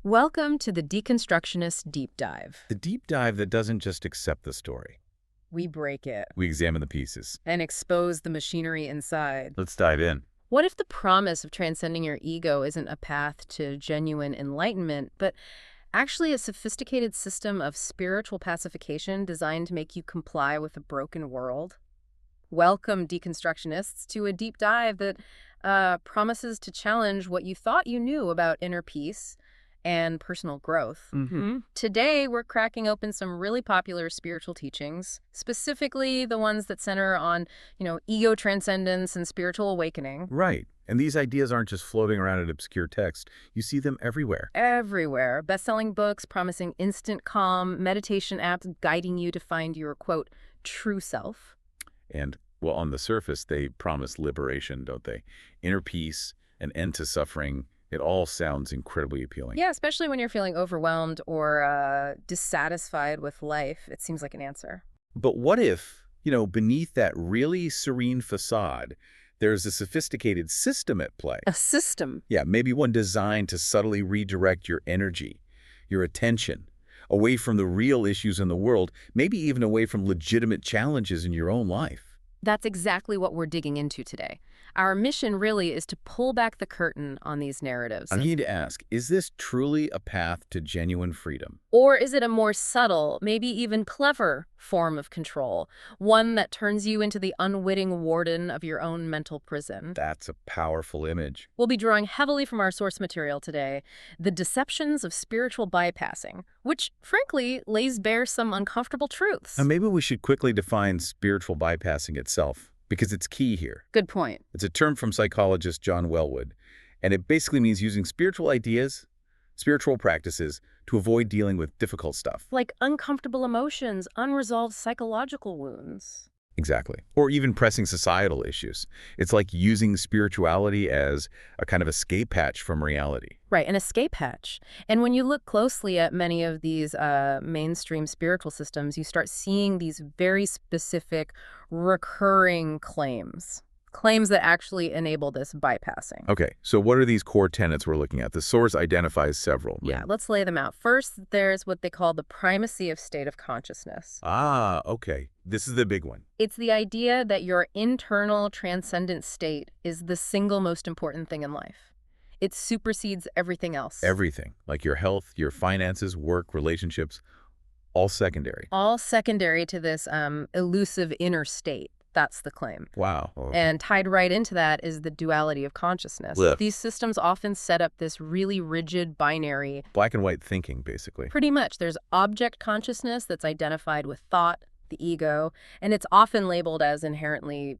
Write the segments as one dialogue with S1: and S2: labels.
S1: Welcome to the Deconstructionist Deep Dive.
S2: The deep dive that doesn't just accept the story.
S1: We break it
S2: We examine the pieces.
S1: and expose the machinery inside.
S2: Let's dive in.
S1: What if the promise of transcending your ego isn't a path to genuine enlightenment, but actually a sophisticated system of spiritual pacification designed to make you comply with a broken world? Welcome, deconstructionists, to a deep dive that promises to challenge what you thought you knew about inner peace and personal growth. Today, we're cracking open some really popular spiritual teachings, specifically the ones that center on, ego transcendence and spiritual awakening.
S2: Right. And these ideas aren't just floating around in obscure text. You see them everywhere.
S1: Everywhere. Best-selling books promising instant calm, meditation apps guiding you to find your, quote, true self.
S2: And, well, on the surface, they promise liberation, don't they? Inner peace, an end to suffering. It all sounds incredibly appealing.
S1: Yeah, especially when you're feeling overwhelmed or dissatisfied with life. It seems like an answer.
S2: But what if, beneath that really serene facade, there's a sophisticated system at play?
S1: A system?
S2: Yeah, maybe one designed to subtly redirect your energy, your attention, away from the real issues in the world, maybe even away from legitimate challenges in your own life.
S1: That's exactly what we're digging into today. Our mission really is to pull back the curtain on these narratives.
S2: I need to ask, is this truly a path to genuine freedom?
S1: Or is it a more subtle, maybe even clever form of control, one that turns you into the unwitting warden of your own mental prison?
S2: That's a powerful image.
S1: We'll be drawing heavily from our source material today, The Deceptions of Spiritual Bypassing, which, frankly, lays bare some uncomfortable truths.
S2: And maybe we should quickly define spiritual bypassing itself, because it's key here.
S1: Good point.
S2: It's a term from psychologist John Welwood, and it basically means using spiritual ideas, spiritual practices, to avoid dealing with difficult stuff.
S1: Like uncomfortable emotions, unresolved psychological wounds.
S2: Exactly. Or even pressing societal issues. It's like using spirituality as a kind of escape hatch from reality.
S1: Right, an escape hatch. And when you look closely at many of these mainstream spiritual systems, you start seeing these very specific, recurring claims. Claims that actually enable this bypassing.
S2: Okay, so what are these core tenets we're looking at? The source identifies several.
S1: Yeah, let's lay them out. First, there's what they call the primacy of state of consciousness.
S2: Ah, okay. This is the big one.
S1: It's the idea that your internal transcendent state is the single most important thing in life. It supersedes everything else.
S2: Everything, like your health, your finances, work, relationships, all secondary.
S1: All secondary to this elusive inner state. That's the claim.
S2: Wow.
S1: And tied right into that is the duality of consciousness.
S2: Lift.
S1: These systems often set up this really rigid binary.
S2: Black and white thinking, basically.
S1: Pretty much. There's object consciousness that's identified with thought, the ego, and it's often labeled as inherently,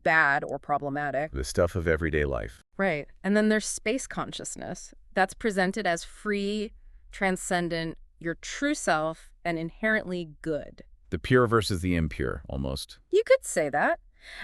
S1: bad or problematic.
S2: The stuff of everyday life.
S1: Right. And then there's space consciousness. That's presented as free, transcendent, your true self, and inherently good.
S2: The pure versus the impure, almost.
S1: You could say that.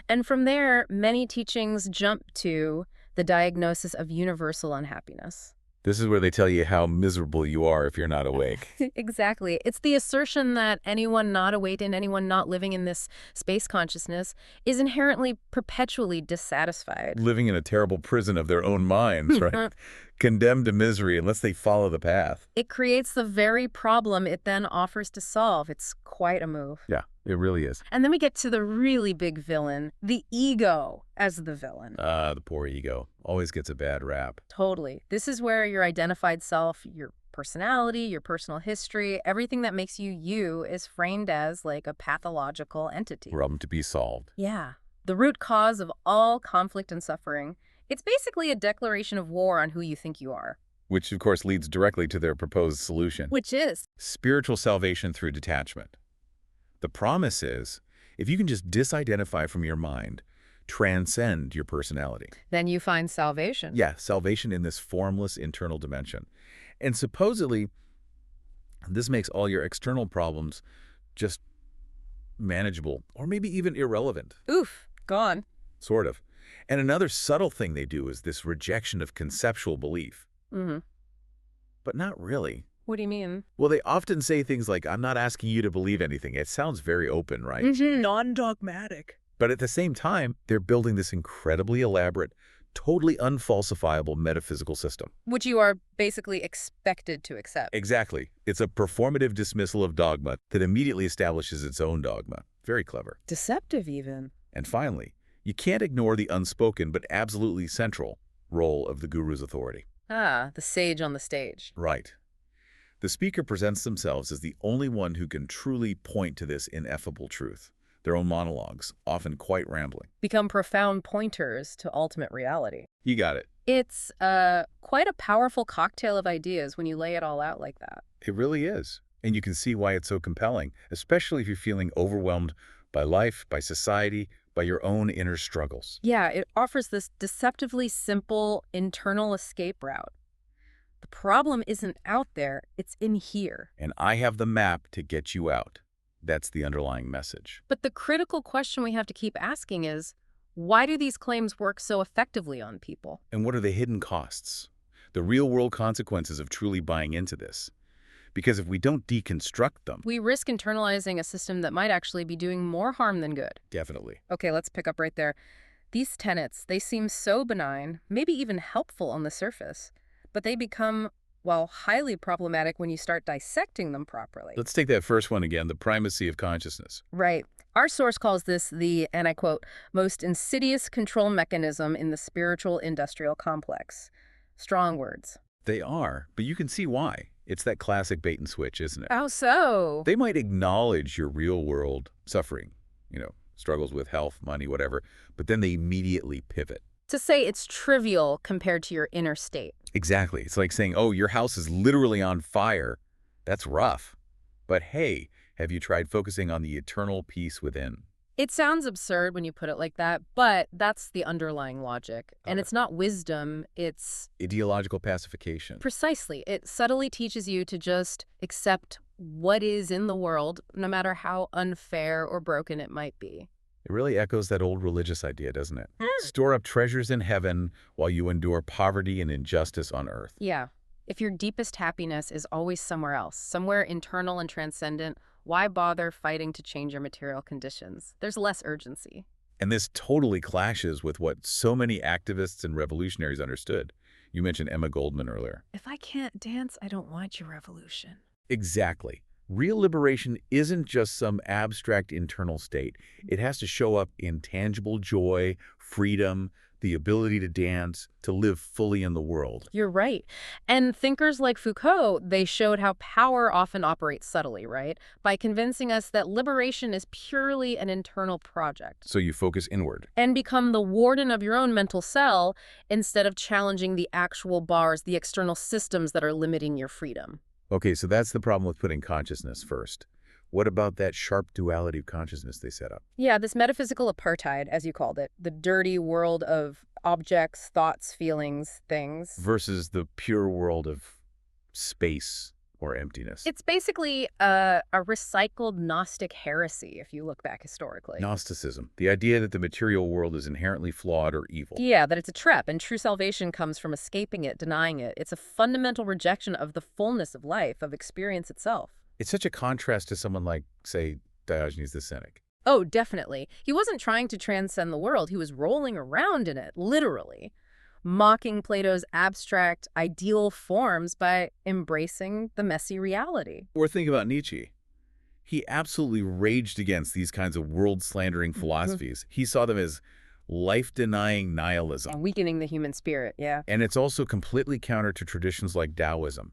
S1: And from there, many teachings jump to the diagnosis of universal unhappiness.
S2: This is where they tell you how miserable you are if you're not awake.
S1: Exactly. It's the assertion that anyone not awake and anyone not living in this space consciousness is inherently perpetually dissatisfied.
S2: Living in a terrible prison of their own minds, right? Condemned to misery unless they follow the path.
S1: It creates the very problem it then offers to solve. It's quite a move.
S2: Yeah, it really is.
S1: And then we get to the really big villain, the ego as the villain.
S2: The poor ego always gets a bad rap.
S1: Totally. This is where your identified self, your personality, your personal history, everything that makes you you is framed as like a pathological entity.
S2: Problem to be solved.
S1: Yeah. The root cause of all conflict and suffering. It's basically a declaration of war on who you think you are.
S2: Which, of course, leads directly to their proposed solution.
S1: Which is?
S2: Spiritual salvation through detachment. The promise is, if you can just disidentify from your mind, transcend your personality.
S1: Then you find salvation.
S2: Yeah, salvation in this formless internal dimension. And supposedly, this makes all your external problems just manageable, or maybe even irrelevant.
S1: Oof, gone.
S2: Sort of. And another subtle thing they do is this rejection of conceptual belief.
S1: Mm-hmm.
S2: But not really.
S1: What do you mean?
S2: Well, they often say things like, I'm not asking you to believe anything. It sounds very open, right?
S1: Mm-hmm. Non-dogmatic.
S2: But at the same time, they're building this incredibly elaborate, totally unfalsifiable metaphysical system.
S1: Which you are basically expected to accept.
S2: Exactly. It's a performative dismissal of dogma that immediately establishes its own dogma. Very clever.
S1: Deceptive, even.
S2: And finally, you can't ignore the unspoken but absolutely central role of the guru's authority.
S1: Ah, the sage on the stage.
S2: Right. The speaker presents themselves as the only one who can truly point to this ineffable truth. Their own monologues, often quite rambling.
S1: Become profound pointers to ultimate reality.
S2: You got it.
S1: It's quite a powerful cocktail of ideas when you lay it all out like that.
S2: It really is. And you can see why it's so compelling, especially if you're feeling overwhelmed by life, by society, by your own inner struggles.
S1: Yeah, it offers this deceptively simple internal escape route. The problem isn't out there, it's in here.
S2: And I have the map to get you out. That's the underlying message.
S1: But the critical question we have to keep asking is, why do these claims work so effectively on people?
S2: And what are the hidden costs? The real-world consequences of truly buying into this? Because if we don't deconstruct them...
S1: we risk internalizing a system that might actually be doing more harm than good.
S2: Definitely.
S1: Okay, let's pick up right there. These tenets, they seem so benign, maybe even helpful on the surface, but they become, well, highly problematic when you start dissecting them properly.
S2: Let's take that first one again, the primacy of consciousness.
S1: Right. Our source calls this the, and I quote, most insidious control mechanism in the spiritual industrial complex. Strong words.
S2: They are, but you can see why. It's that classic bait and switch, isn't it?
S1: How so?
S2: They might acknowledge your real-world suffering, struggles with health, money, whatever, but then they immediately pivot.
S1: To say it's trivial compared to your inner state.
S2: Exactly. It's like saying, oh, your house is literally on fire. That's rough. But hey, have you tried focusing on the eternal peace within?
S1: It sounds absurd when you put it like that, but that's the underlying logic. And it's not wisdom, it's...
S2: ideological pacification.
S1: Precisely. It subtly teaches you to just accept what is in the world, no matter how unfair or broken it might be.
S2: It really echoes that old religious idea, doesn't it? Store up treasures in heaven while you endure poverty and injustice on earth.
S1: Yeah. If your deepest happiness is always somewhere else, somewhere internal and transcendent, why bother fighting to change your material conditions? There's less urgency.
S2: And this totally clashes with what so many activists and revolutionaries understood. You mentioned Emma Goldman earlier.
S1: If I can't dance, I don't want your revolution.
S2: Exactly. Real liberation isn't just some abstract internal state. It has to show up in tangible joy, freedom, the ability to dance, to live fully in the world.
S1: You're right. And thinkers like Foucault, they showed how power often operates subtly, right? By convincing us that liberation is purely an internal project.
S2: So you focus inward.
S1: And become the warden of your own mental cell instead of challenging the actual bars, the external systems that are limiting your freedom.
S2: Okay, so that's the problem with putting consciousness first. What about that sharp duality of consciousness they set up?
S1: Yeah, this metaphysical apartheid, as you called it, the dirty world of objects, thoughts, feelings, things.
S2: Versus the pure world of space or emptiness.
S1: It's basically a recycled Gnostic heresy, if you look back historically.
S2: Gnosticism, the idea that the material world is inherently flawed or evil.
S1: Yeah, that it's a trap, and true salvation comes from escaping it, denying it. It's a fundamental rejection of the fullness of life, of experience itself.
S2: It's such a contrast to someone like, say, Diogenes the Cynic.
S1: Oh, definitely. He wasn't trying to transcend the world. He was rolling around in it, literally, mocking Plato's abstract, ideal forms by embracing the messy reality.
S2: Or think about Nietzsche. He absolutely raged against these kinds of world-slandering philosophies. He saw them as life-denying nihilism.
S1: And weakening the human spirit, yeah.
S2: And it's also completely counter to traditions like Taoism.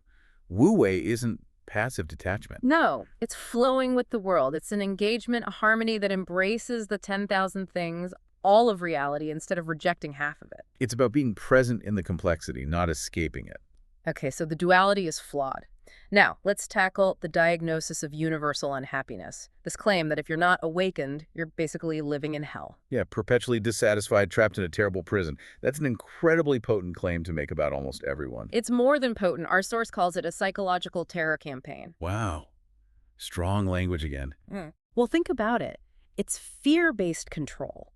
S2: Wu-wei isn't passive detachment.
S1: No, it's flowing with the world. It's an engagement, a harmony that embraces the 10,000 things, all of reality, instead of rejecting half of it.
S2: It's about being present in the complexity, not escaping it.
S1: Okay, so the duality is flawed. Now, let's tackle the diagnosis of universal unhappiness. This claim that if you're not awakened, you're basically living in hell.
S2: Yeah, perpetually dissatisfied, trapped in a terrible prison. That's an incredibly potent claim to make about almost everyone.
S1: It's more than potent. Our source calls it a psychological terror campaign.
S2: Wow. Strong language again.
S1: Well, think about it. It's fear-based control.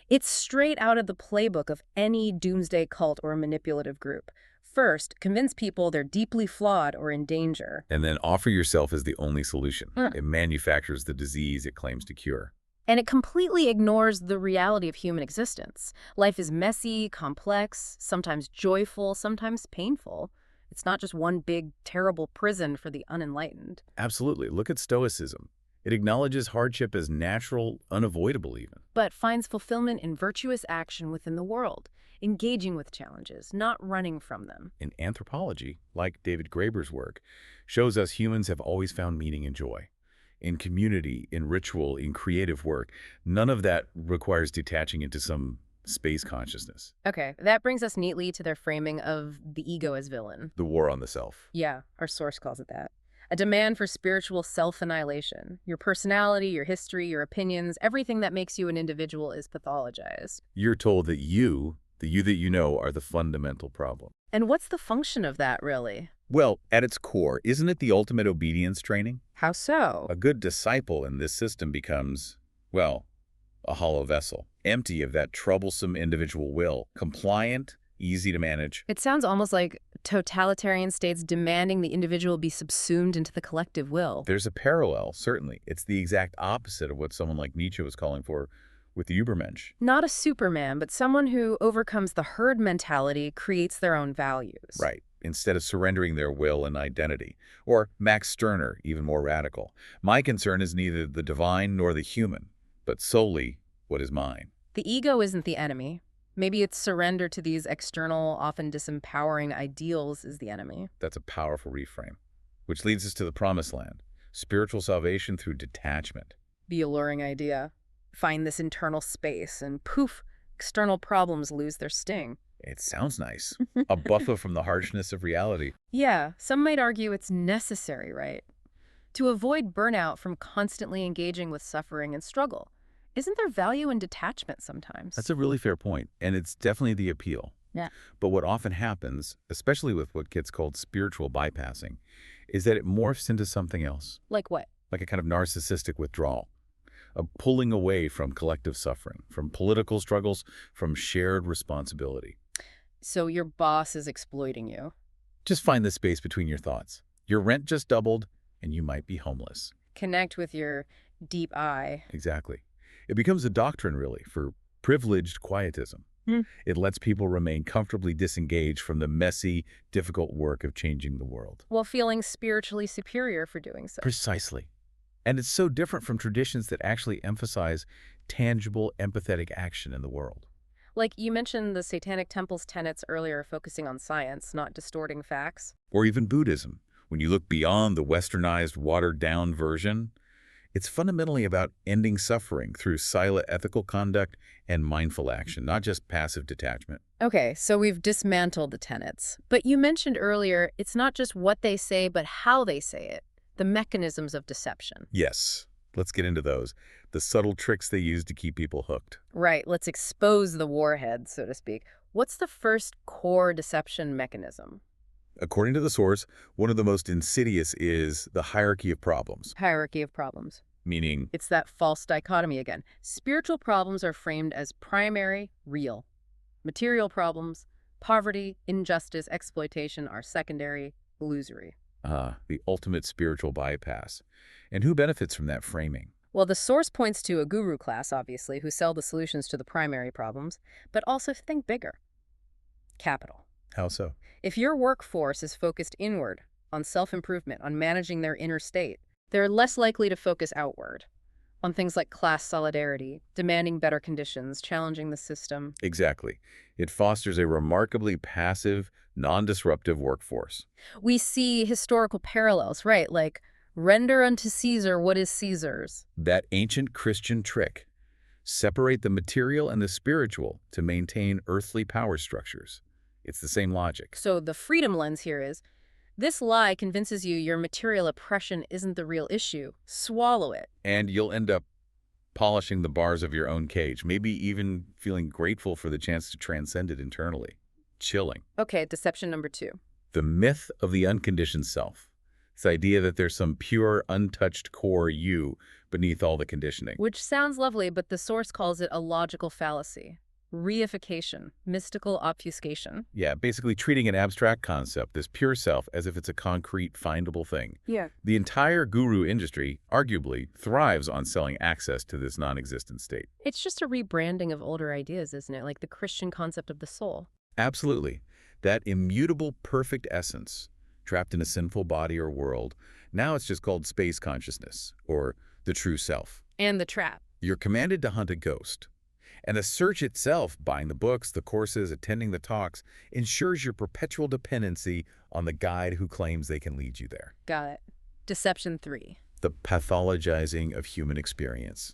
S1: It's straight out of the playbook of any doomsday cult or manipulative group. First, convince people they're deeply flawed or in danger.
S2: And then offer yourself as the only solution. It manufactures the disease it claims to cure.
S1: And it completely ignores the reality of human existence. Life is messy, complex, sometimes joyful, sometimes painful. It's not just one big, terrible prison for the unenlightened.
S2: Absolutely. Look at Stoicism. It acknowledges hardship as natural, unavoidable even.
S1: But finds fulfillment in virtuous action within the world, engaging with challenges, not running from them.
S2: In anthropology, like David Graeber's work, shows us humans have always found meaning and joy. In community, in ritual, in creative work, none of that requires detaching into some space consciousness.
S1: Okay, that brings us neatly to their framing of the ego as villain.
S2: The war on the self.
S1: Yeah, our source calls it that. A demand for spiritual self-annihilation. Your personality, your history, your opinions, everything that makes you an individual is pathologized.
S2: You're told that you, the you that you know, are the fundamental problem.
S1: And what's the function of that, really?
S2: Well, at its core, isn't it the ultimate obedience training?
S1: How so?
S2: A good disciple in this system becomes, well, a hollow vessel, empty of that troublesome individual will, compliant, easy to manage.
S1: It sounds almost like totalitarian states demanding the individual be subsumed into the collective will.
S2: There's a parallel, certainly. It's the exact opposite of what someone like Nietzsche was calling for with the Übermensch.
S1: Not a Superman, but someone who overcomes the herd mentality, creates their own values.
S2: Right, instead of surrendering their will and identity. Or Max Stirner, even more radical. My concern is neither the divine nor the human, but solely what is mine.
S1: The ego isn't the enemy. Maybe it's surrender to these external, often disempowering ideals is the enemy.
S2: That's a powerful reframe, which leads us to the promised land, spiritual salvation through detachment.
S1: The alluring idea. Find this internal space and poof, external problems lose their sting.
S2: It sounds nice. A buffer from the harshness of reality.
S1: Yeah, some might argue it's necessary, right? To avoid burnout from constantly engaging with suffering and struggle. Isn't there value in detachment sometimes?
S2: That's a really fair point, and it's definitely the appeal.
S1: Yeah.
S2: But what often happens, especially with what gets called spiritual bypassing, is that it morphs into something else.
S1: Like what?
S2: Like a kind of narcissistic withdrawal, a pulling away from collective suffering, from political struggles, from shared responsibility.
S1: So your boss is exploiting you.
S2: Just find the space between your thoughts. Your rent just doubled, and you might be homeless.
S1: Connect with your deep I.
S2: Exactly. It becomes a doctrine, really, for privileged quietism. It lets people remain comfortably disengaged from the messy, difficult work of changing the world.
S1: While feeling spiritually superior for doing so.
S2: Precisely. And it's so different from traditions that actually emphasize tangible, empathetic action in the world.
S1: Like you mentioned the Satanic Temple's tenets earlier, focusing on science, not distorting facts.
S2: Or even Buddhism. When you look beyond the westernized, watered-down version, it's fundamentally about ending suffering through silent ethical conduct and mindful action, not just passive detachment.
S1: Okay, so we've dismantled the tenets. But you mentioned earlier, it's not just what they say, but how they say it. The mechanisms of deception.
S2: Yes, let's get into those. The subtle tricks they use to keep people hooked.
S1: Right, let's expose the warhead, so to speak. What's the first core deception mechanism?
S2: According to the source, one of the most insidious is the hierarchy of problems.
S1: Hierarchy of problems.
S2: Meaning,
S1: It's that false dichotomy again. Spiritual problems are framed as primary, real. Material problems, poverty, injustice, exploitation are secondary, illusory.
S2: the ultimate spiritual bypass. And who benefits from that framing?
S1: Well, the source points to a guru class, obviously, who sell the solutions to the primary problems, but also think bigger. Capital.
S2: How so?
S1: If your workforce is focused inward, on self-improvement, on managing their inner state, they're less likely to focus outward, on things like class solidarity, demanding better conditions, challenging the system.
S2: Exactly. It fosters a remarkably passive, non-disruptive workforce.
S1: We see historical parallels, right? Like, render unto Caesar what is Caesar's.
S2: That ancient Christian trick. Separate the material and the spiritual to maintain earthly power structures. It's the same logic.
S1: So the freedom lens here is, this lie convinces you your material oppression isn't the real issue. Swallow it.
S2: And you'll end up polishing the bars of your own cage, maybe even feeling grateful for the chance to transcend it internally. Chilling.
S1: Okay, deception number 2.
S2: The myth of the unconditioned self. This idea that there's some pure, untouched core you beneath all the conditioning.
S1: Which sounds lovely, but the source calls it a logical fallacy. Reification, mystical obfuscation.
S2: Yeah, basically treating an abstract concept, this pure self, as if it's a concrete, findable thing.
S1: Yeah.
S2: The entire guru industry, arguably, thrives on selling access to this non-existent state.
S1: It's just a rebranding of older ideas, isn't it? Like the Christian concept of the soul.
S2: Absolutely. That immutable, perfect essence, trapped in a sinful body or world, now it's just called space consciousness, or the true self.
S1: And the trap.
S2: You're commanded to hunt a ghost. And the search itself, buying the books, the courses, attending the talks, ensures your perpetual dependency on the guide who claims they can lead you there.
S1: Got it. Deception 3.
S2: The pathologizing of human experience,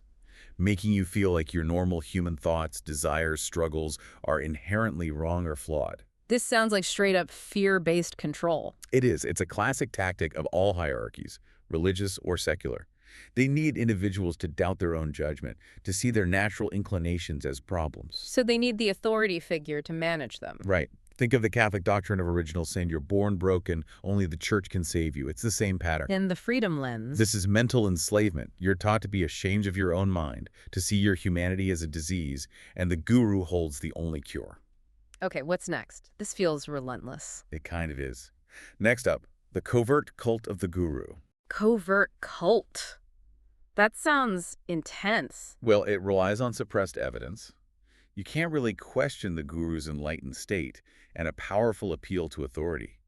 S2: making you feel like your normal human thoughts, desires, struggles are inherently wrong or flawed.
S1: This sounds like straight-up fear-based control.
S2: It is. It's a classic tactic of all hierarchies, religious or secular. They need individuals to doubt their own judgment, to see their natural inclinations as problems.
S1: So they need the authority figure to manage them.
S2: Right. Think of the Catholic doctrine of original sin. You're born broken, only the church can save you. It's the same pattern.
S1: And the freedom lens.
S2: This is mental enslavement. You're taught to be ashamed of your own mind, to see your humanity as a disease, and the guru holds the only cure.
S1: Okay, what's next? This feels relentless.
S2: It kind of is. Next up, the covert cult of the guru.
S1: Covert cult. That sounds intense.
S2: Well, it relies on suppressed evidence. You can't really question the guru's enlightened state and a powerful appeal to authority.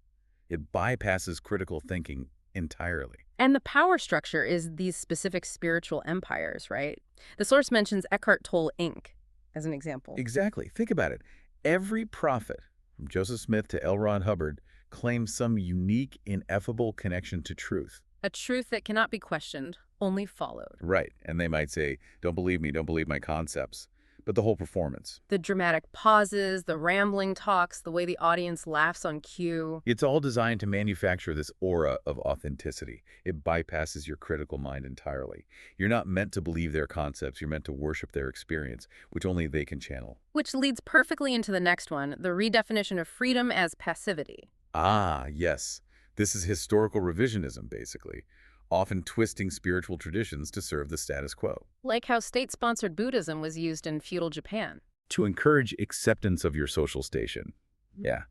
S2: It bypasses critical thinking entirely.
S1: And the power structure is these specific spiritual empires, right? The source mentions Eckhart Tolle, Inc. as an example.
S2: Exactly. Think about it. Every prophet, from Joseph Smith to L. Ron Hubbard, claims some unique, ineffable connection to truth.
S1: A truth that cannot be questioned, only followed.
S2: Right. And they might say, don't believe me, don't believe my concepts. But the whole performance.
S1: The dramatic pauses, the rambling talks, the way the audience laughs on cue.
S2: It's all designed to manufacture this aura of authenticity. It bypasses your critical mind entirely. You're not meant to believe their concepts. You're meant to worship their experience, which only they can channel.
S1: Which leads perfectly into the next one, the redefinition of freedom as passivity.
S2: Ah, yes. This is historical revisionism, basically, often twisting spiritual traditions to serve the status quo.
S1: Like how state-sponsored Buddhism was used in feudal Japan.
S2: To encourage acceptance of your social station. Yeah.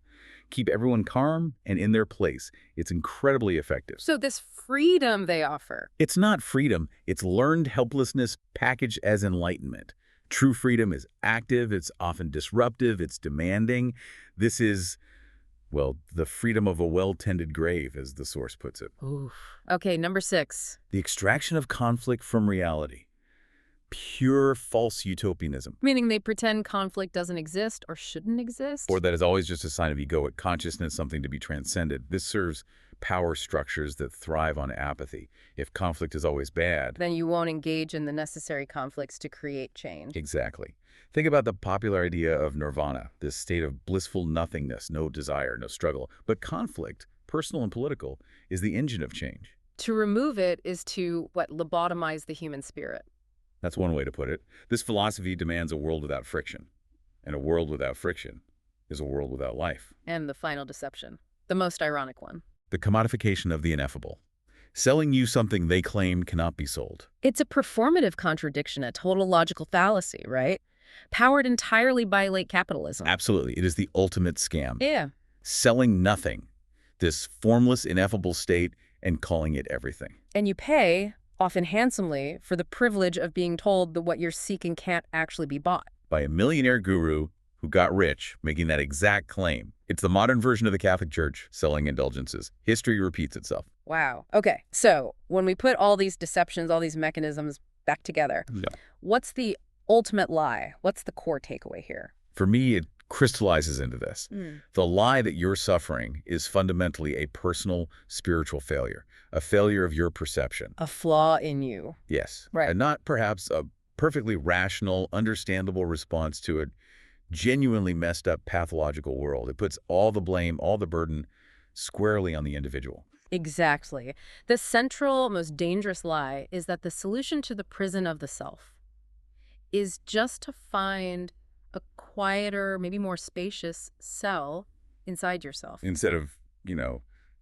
S2: Keep everyone calm and in their place. It's incredibly effective.
S1: So this freedom they offer.
S2: It's not freedom. It's learned helplessness packaged as enlightenment. True freedom is active. It's often disruptive. It's demanding. This is, well, the freedom of a well-tended grave, as the source puts it.
S1: Oof. Okay, number 6.
S2: The extraction of conflict from reality. Pure false utopianism.
S1: Meaning they pretend conflict doesn't exist or shouldn't exist?
S2: Or that is always just a sign of egoic consciousness, something to be transcended. This serves power structures that thrive on apathy. If conflict is always bad,
S1: then you won't engage in the necessary conflicts to create change.
S2: Exactly. Think about the popular idea of nirvana, this state of blissful nothingness, no desire, no struggle. But conflict, personal and political, is the engine of change.
S1: To remove it is to, lobotomize the human spirit.
S2: That's one way to put it. This philosophy demands a world without friction. And a world without friction is a world without life.
S1: And the final deception, the most ironic one.
S2: The commodification of the ineffable. Selling you something they claim cannot be sold.
S1: It's a performative contradiction, a total logical fallacy, right? Powered entirely by late capitalism.
S2: Absolutely. It is the ultimate scam.
S1: Yeah.
S2: Selling nothing, this formless, ineffable state, and calling it everything.
S1: And you pay, often handsomely, for the privilege of being told that what you're seeking can't actually be bought.
S2: By a millionaire guru who got rich making that exact claim. It's the modern version of the Catholic Church selling indulgences. History repeats itself.
S1: Wow. Okay, so when we put all these deceptions, all these mechanisms back together, what's the ultimate lie? What's the core takeaway here?
S2: For me, it crystallizes into this. The lie that you're suffering is fundamentally a personal spiritual failure, a failure of your perception.
S1: A flaw in you.
S2: Yes.
S1: Right.
S2: And not perhaps a perfectly rational, understandable response to a genuinely messed up pathological world. It puts all the blame, all the burden squarely on the individual.
S1: Exactly. The central, most dangerous lie is that the solution to the prison of the self is just to find a quieter, maybe more spacious cell inside yourself.
S2: Instead of,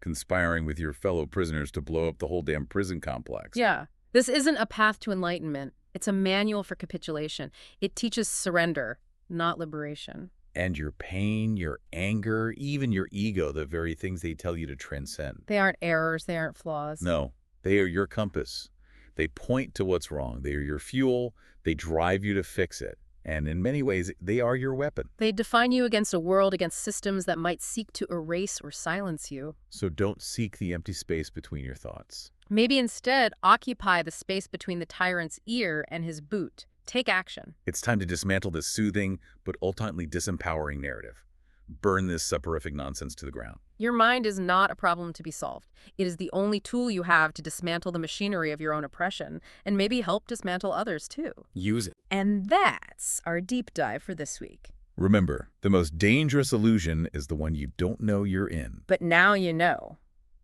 S2: conspiring with your fellow prisoners to blow up the whole damn prison complex.
S1: Yeah. This isn't a path to enlightenment. It's a manual for capitulation. It teaches surrender, not liberation.
S2: And your pain, your anger, even your ego, the very things they tell you to transcend.
S1: They aren't errors, they aren't flaws.
S2: No, they are your compass. They point to what's wrong. They are your fuel. They drive you to fix it. And in many ways, they are your weapon.
S1: They define you against a world, against systems that might seek to erase or silence you.
S2: So don't seek the empty space between your thoughts.
S1: Maybe instead, occupy the space between the tyrant's ear and his boot. Take action.
S2: It's time to dismantle this soothing but ultimately disempowering narrative. Burn this soporific nonsense to the ground.
S1: Your mind is not a problem to be solved. It is the only tool you have to dismantle the machinery of your own oppression, and maybe help dismantle others too.
S2: Use it.
S1: And that's our deep dive for this week.
S2: Remember, the most dangerous illusion is the one you don't know you're in.
S1: But now you know.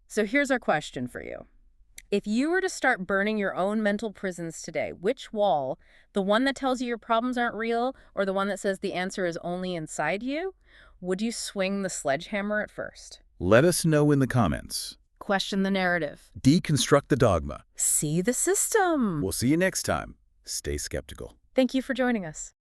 S1: So here's our question for you. If you were to start burning your own mental prisons today, which wall, the one that tells you your problems aren't real, or the one that says the answer is only inside you, would you swing the sledgehammer at first?
S2: Let us know in the comments.
S1: Question the narrative.
S2: Deconstruct the dogma.
S1: See the system.
S2: We'll see you next time. Stay skeptical.
S1: Thank you for joining us.